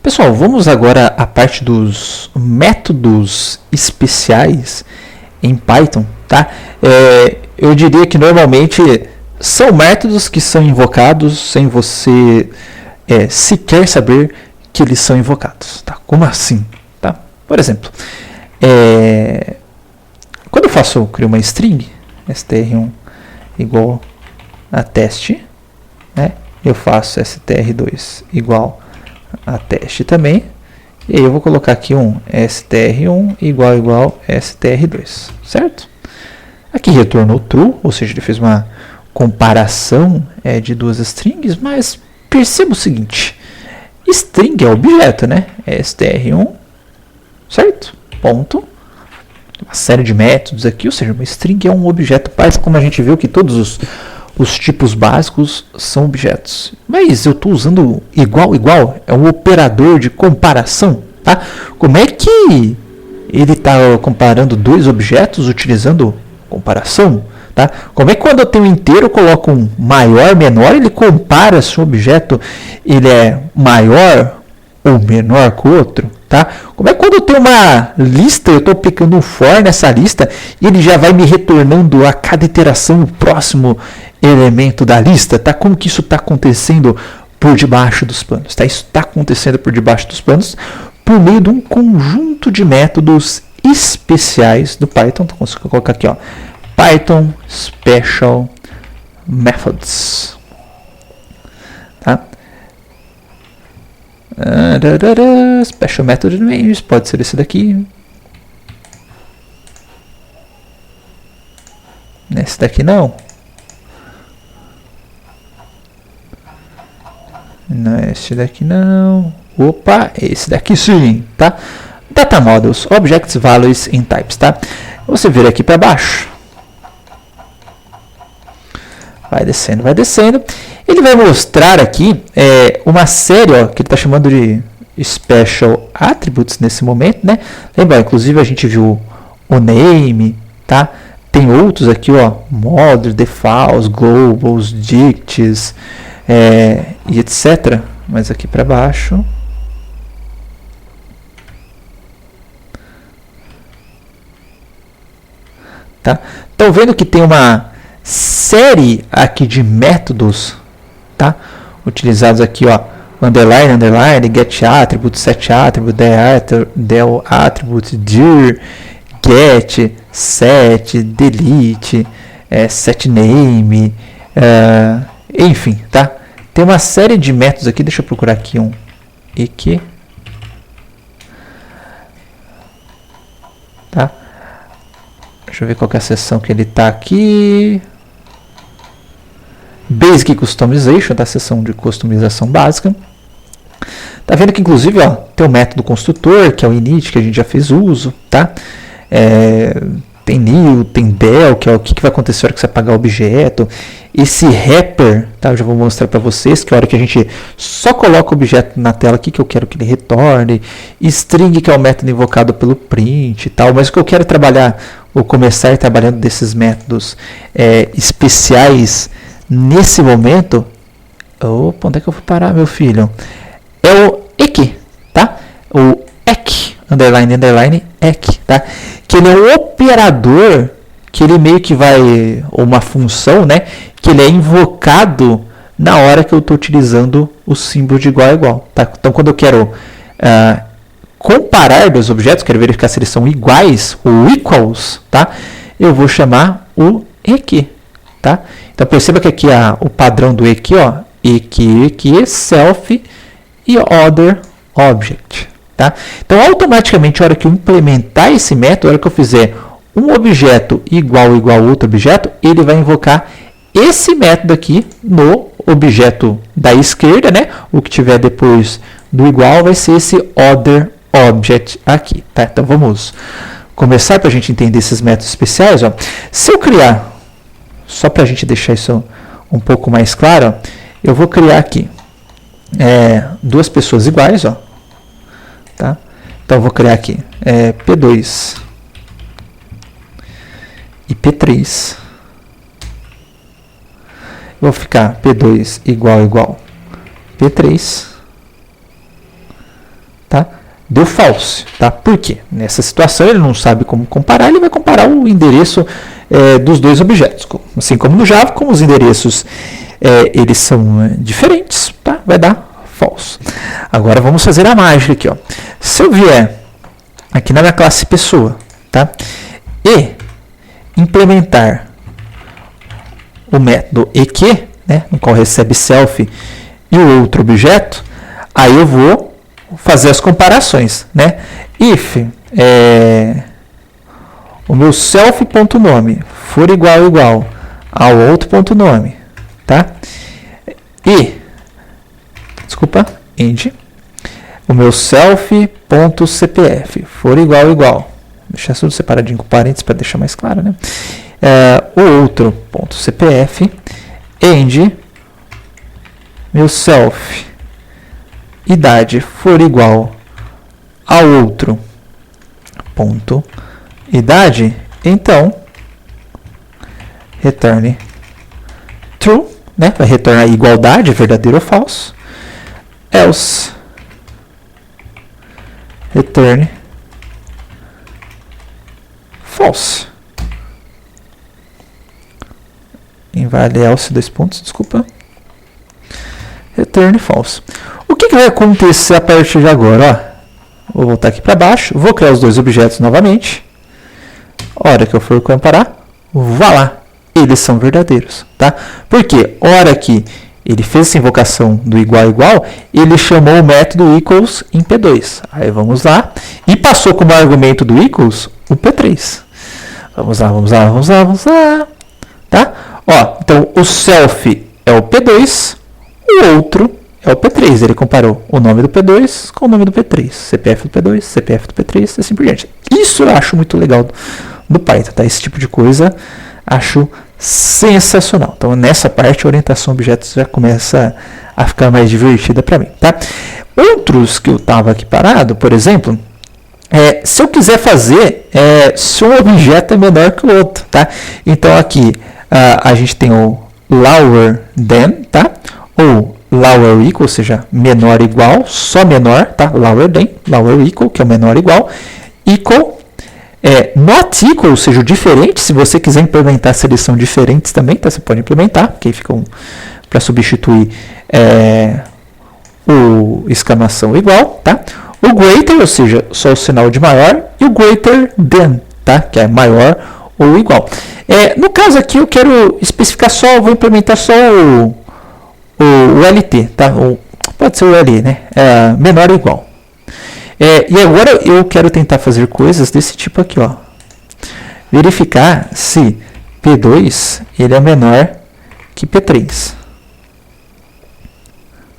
Pessoal, vamos agora à parte dos métodos especiais em Python, tá? Eu diria que normalmente são métodos que são invocados sem você sequer saber que eles são invocados, tá? Como assim? Tá? Por exemplo, quando eu crio uma string, str1 igual a teste, né? Eu faço str2 igual a teste também, e aí eu vou colocar aqui um str1 igual str2, certo? Aqui retornou true, ou seja, ele fez uma comparação de duas strings, mas perceba o seguinte, string é objeto, né? str1, certo? Ponto. Uma série de métodos aqui, ou seja, uma string é um objeto, como a gente viu que todos os tipos básicos são objetos. Mas eu estou usando igual, é um operador de comparação, tá? Como é que ele está comparando dois objetos utilizando comparação? Tá? Como é que quando eu tenho um inteiro, eu coloco um maior, menor, ele compara se o objeto ele é maior ou menor que o outro? Tá? Como é que quando eu tenho uma lista, eu estou aplicando um for nessa lista e ele já vai me retornando a cada iteração o próximo elemento da lista? Tá? Como que isso está acontecendo por debaixo dos panos? Tá? Isso está acontecendo por debaixo dos panos por meio de um conjunto de métodos especiais do Python. Então, vou colocar aqui, ó, Python Special Methods. Tá? Special Method Names, pode ser esse daqui. Esse daqui não. Não é esse daqui não. Opa, esse daqui sim, tá? Data Models, Objects, Values and Types, tá? Você vir aqui para baixo. Vai descendo. Ele vai mostrar aqui uma série, ó, que ele está chamando de Special Attributes nesse momento, né? Lembra, inclusive a gente viu o name, tá? Tem outros aqui, ó, Models, Defaults, Globals, Dicts, e etc. Mas aqui para baixo. Tá? Estão vendo que tem uma série aqui de métodos, tá? Utilizados aqui, ó, underline, get attribute, set attribute, del attribute, dir, get, set, delete, set name, enfim, tá? Tem uma série de métodos aqui, deixa eu procurar aqui um eq, tá? Deixa eu ver qual que é a seção que ele está aqui. Basic Customization, tá? Seção de customização básica. Tá vendo que inclusive, ó, tem o método construtor, que é o init, que a gente já fez uso, tá? Tem new, tem del, que é o que vai acontecer na hora que você apagar o objeto. Esse wrapper, tá? Eu já vou mostrar para vocês que a hora que a gente só coloca o objeto na tela aqui, que eu quero que ele retorne. String, que é o método invocado pelo print e tal. Mas o que eu quero trabalhar, ou começar trabalhando desses métodos especiais nesse momento. Opa, onde é que eu vou parar, meu filho? É o eq, tá? O eq, underline, eq, tá? Que ele é um operador, que ele meio que vai, ou uma função, né? Que ele é invocado na hora que eu estou utilizando o símbolo de igual a igual, tá? Então, quando eu quero comparar dois objetos, quero verificar se eles são iguais ou equals, tá? Eu vou chamar o eq, tá? Então, perceba que aqui o padrão do eq, ó, eq, self e other object, tá? Então, automaticamente, a hora que eu implementar esse método, a hora que eu fizer um objeto igual a outro objeto, ele vai invocar esse método aqui no objeto da esquerda, né? O que tiver depois do igual vai ser esse other object aqui, tá? Então, vamos começar para a gente entender esses métodos especiais, ó. Se eu criar, só para a gente deixar isso um pouco mais claro, ó, eu vou criar aqui duas pessoas iguais, ó, tá? Então, eu vou criar aqui P2 e P3. Vou ficar P2 igual P3. tá? Deu false, tá? Por quê? Nessa situação ele não sabe como comparar, ele vai comparar o endereço dos dois objetos. Assim como no Java, como os endereços eles são diferentes, tá? Vai dar false. Agora vamos fazer a mágica aqui, ó. Se eu vier aqui na minha classe pessoa, tá? E implementar o método EQ, né? No qual recebe self e o outro objeto, aí eu vou fazer as comparações, né? If o meu self.nome for igual ao outro ponto nome, tá? E end o meu self.cpf for igual, deixar tudo separadinho com parênteses para deixar mais claro, né? O outro ponto CPF, end meu self idade for igual ao outro ponto idade, então retorne true, né? Vai retornar igualdade, verdadeiro ou falso. Else return false. Inválida else, dois pontos, desculpa. Return false. O que vai acontecer a partir de agora? Ó, vou voltar aqui para baixo, vou criar os dois objetos novamente. A hora que eu for comparar, vá lá, eles são verdadeiros, tá? Porque a hora que ele fez essa invocação do igual, ele chamou o método equals em P2. Aí vamos lá, e passou como argumento do equals o P3. Vamos lá, tá? Ó, então o self é o P2, o outro é o P3. Ele comparou o nome do P2 com o nome do P3. CPF do P2, CPF do P3, assim por diante. Isso eu acho muito legal do Python, tá? Esse tipo de coisa acho sensacional. Então, nessa parte, a orientação a objetos já começa a ficar mais divertida para mim, tá? Outros que eu estava aqui parado, por exemplo, se eu quiser fazer se um objeto é menor que o outro, tá? Então, aqui a gente tem o lower than, tá? Ou lower equal, ou seja, menor igual, só menor, tá? Lower than, lower equal, que é o menor igual, equal, not equal, ou seja, o diferente. Se você quiser implementar se eles são diferentes também, tá? Você pode implementar, porque fica para substituir o exclamação igual, tá? O greater, ou seja, só o sinal de maior, e o greater than, tá? Que é maior ou igual. No caso aqui eu quero especificar só, vou implementar só o LT, tá? Pode ser o LE, né? Menor ou igual. E agora eu quero tentar fazer coisas desse tipo aqui, ó. Verificar se P2 ele é menor que P3.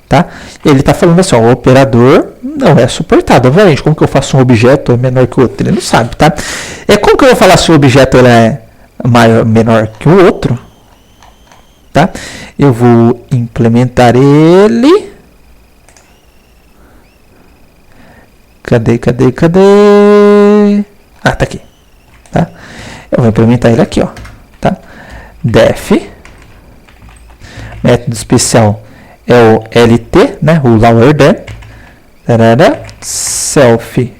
Tá? Ele está falando assim, ó, o operador não é suportado. Obviamente, como que eu faço um objeto menor que o outro? Ele não sabe, tá? Como que eu vou falar se o objeto ele é menor que o outro? Tá? Eu vou implementar ele. Cadê? Ah, tá aqui. Tá? Eu vou implementar ele aqui, ó. Tá? Def. Método especial é o LT, né? O lower than. Self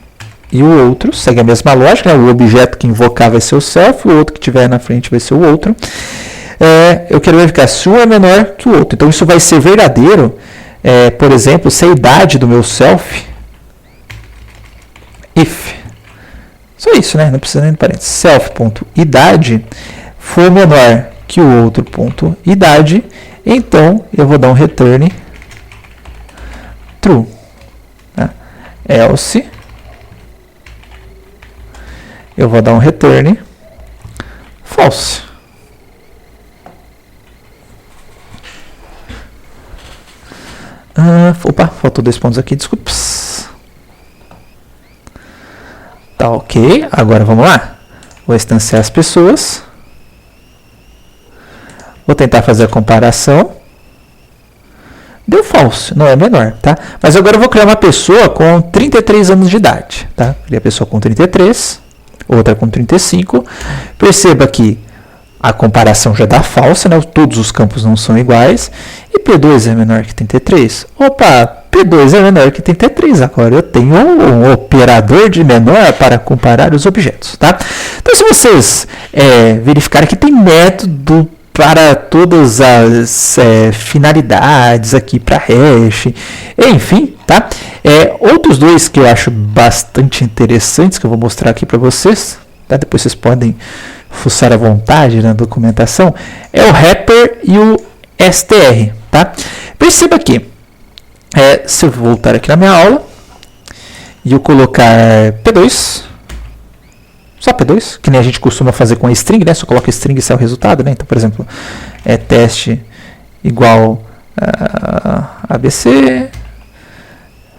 e o outro. Segue a mesma lógica, né? O objeto que invocar vai ser o self, o outro que tiver na frente vai ser o outro. Eu quero verificar se um é menor que o outro. Então, isso vai ser verdadeiro, por exemplo, se a idade do meu self, if, só isso, né? Não precisa nem de parênteses, self.idade for menor que o outro ponto idade, então eu vou dar um return true. Tá? Else, eu vou dar um return false. Opa, faltou 2 pontos aqui, desculpas. Tá ok, agora vamos lá. Vou instanciar as pessoas. Vou tentar fazer a comparação. Deu false, não é menor, tá? Mas agora eu vou criar uma pessoa com 33 anos de idade, tá? Criei a pessoa com 33, outra com 35. Perceba que a comparação já dá falsa, né? Todos os campos não são iguais. E P2 é menor que 33. Opa, P2 é menor que 33. Agora eu tenho um operador de menor para comparar os objetos, tá? Então, se vocês verificarem que tem método para todas as finalidades aqui para hash, enfim, tá? Outros dois que eu acho bastante interessantes, que eu vou mostrar aqui para vocês, tá? Depois vocês podem fuçar à vontade na documentação, é o wrapper e o str, tá? Perceba que, se eu voltar aqui na minha aula, e eu colocar P2, só P2, que nem a gente costuma fazer com a string, né? Só coloca string e sai o resultado, né? Então, por exemplo, teste igual ABC.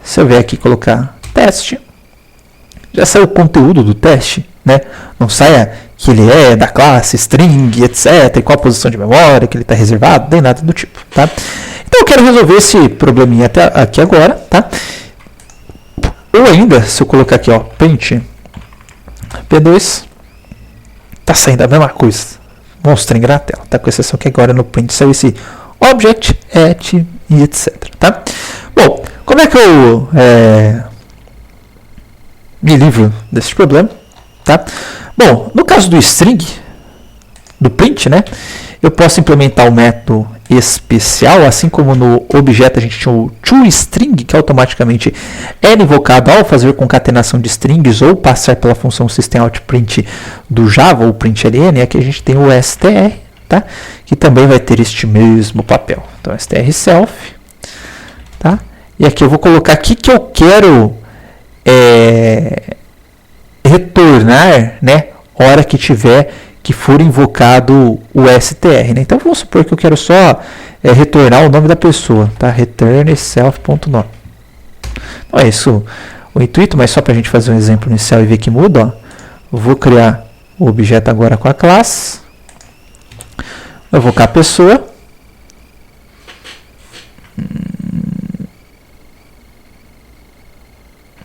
Se eu vier aqui colocar teste, já sai o conteúdo do teste, né? Não saia que ele é da classe string, etc, e qual a posição de memória, que ele está reservado, nem nada do tipo, tá? Então eu quero resolver esse probleminha até aqui agora, tá? Ou ainda, se eu colocar aqui, ó, print P2, tá saindo a mesma coisa, string na tela, tá? Com exceção que agora no print saiu esse object, at e etc, tá? Bom, como é que eu me livro desse problema, tá? Bom, no caso do string, do print, né, eu posso implementar o método especial, assim como no objeto a gente tinha o toString, que automaticamente era invocado ao fazer concatenação de strings ou passar pela função systemoutPrint do Java ou println, aqui a gente tem o str, tá, que também vai ter este mesmo papel. Então, str self, tá, e aqui eu vou colocar aqui que eu quero retornar, né, hora que tiver que for invocado o str, né? Então vamos supor que eu quero só retornar o nome da pessoa, tá? Return self.nome. Então é isso o intuito, mas só para a gente fazer um exemplo inicial e ver que muda, ó, eu vou criar o objeto agora com a classe, vou invocar a pessoa,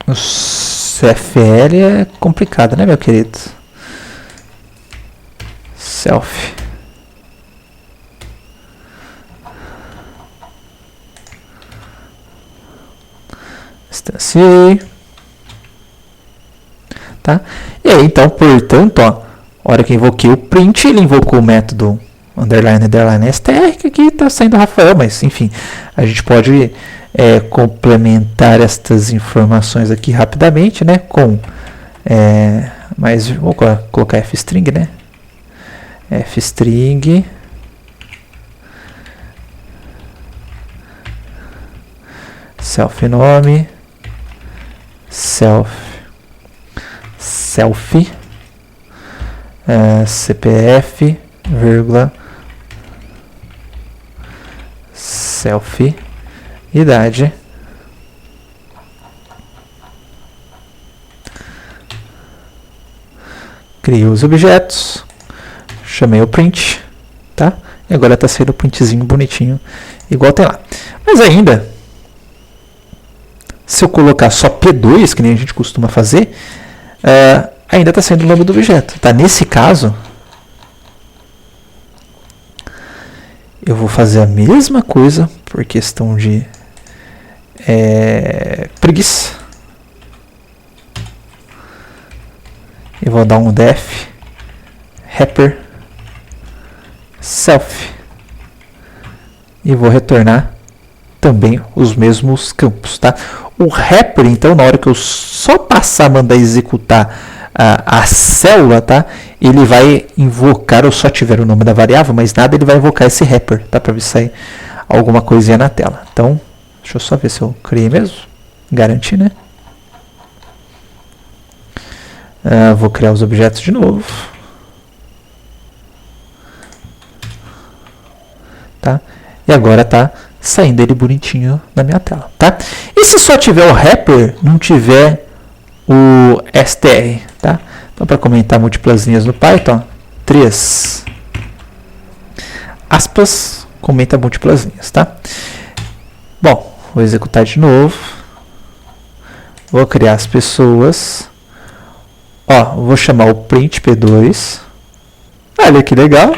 o CFL é complicado, né, meu querido? Self. Instanciei. Tá? E aí, então, portanto, ó, a hora que eu invoquei o print, ele invocou o método underline str, que aqui está saindo Rafael, mas enfim, a gente pode complementar estas informações aqui rapidamente, né, com mas vou colocar fstring, né, fstring self nome self CPF vírgula self idade, criei os objetos, chamei o print, tá? E agora está sendo o printzinho bonitinho, igual tem lá. Mas ainda, se eu colocar só P2, que nem a gente costuma fazer, ainda está sendo o nome do objeto, tá? Nesse caso, eu vou fazer a mesma coisa por questão de preguiça. Eu vou dar um def wrapper self e vou retornar também os mesmos campos, tá? O wrapper, então, na hora que eu só passar a mandar executar a célula, tá? Ele vai invocar, ou só tiver o nome da variável, mas nada, ele vai invocar esse wrapper, tá? Para ver se sai alguma coisinha na tela. Então, deixa eu só ver se eu criei mesmo. Garantir, né? Vou criar os objetos de novo. Tá? E agora tá saindo ele bonitinho na minha tela, tá? E se só tiver o wrapper, não tiver o str, tá? Então, para comentar múltiplas linhas no Python, 3 aspas, comenta múltiplas linhas, tá? Bom, vou executar de novo. Vou criar as pessoas. Ó, vou chamar o print P2. Olha que legal.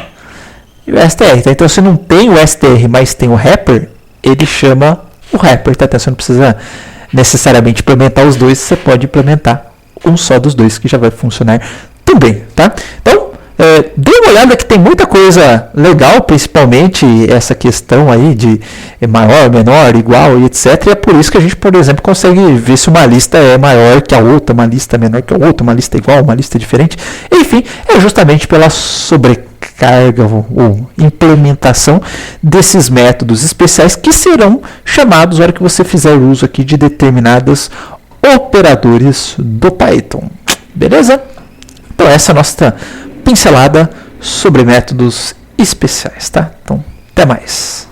e o str. Tá? Então, se não tem o str, mas tem o wrapper, ele chama o wrapper. Tá? Então, você não precisa necessariamente implementar os dois, você pode implementar um só dos dois, que já vai funcionar também. Tá? Então, dê uma olhada que tem muita coisa legal, principalmente essa questão aí de maior, menor, igual e etc. E é por isso que a gente, por exemplo, consegue ver se uma lista é maior que a outra, uma lista menor que a outra, uma lista igual, uma lista diferente. Enfim, é justamente pela sobrecarga ou implementação desses métodos especiais que serão chamados na hora que você fizer uso aqui de determinados operadores do Python. Beleza? Então essa é a nossa pincelada sobre métodos especiais, tá? Então, até mais.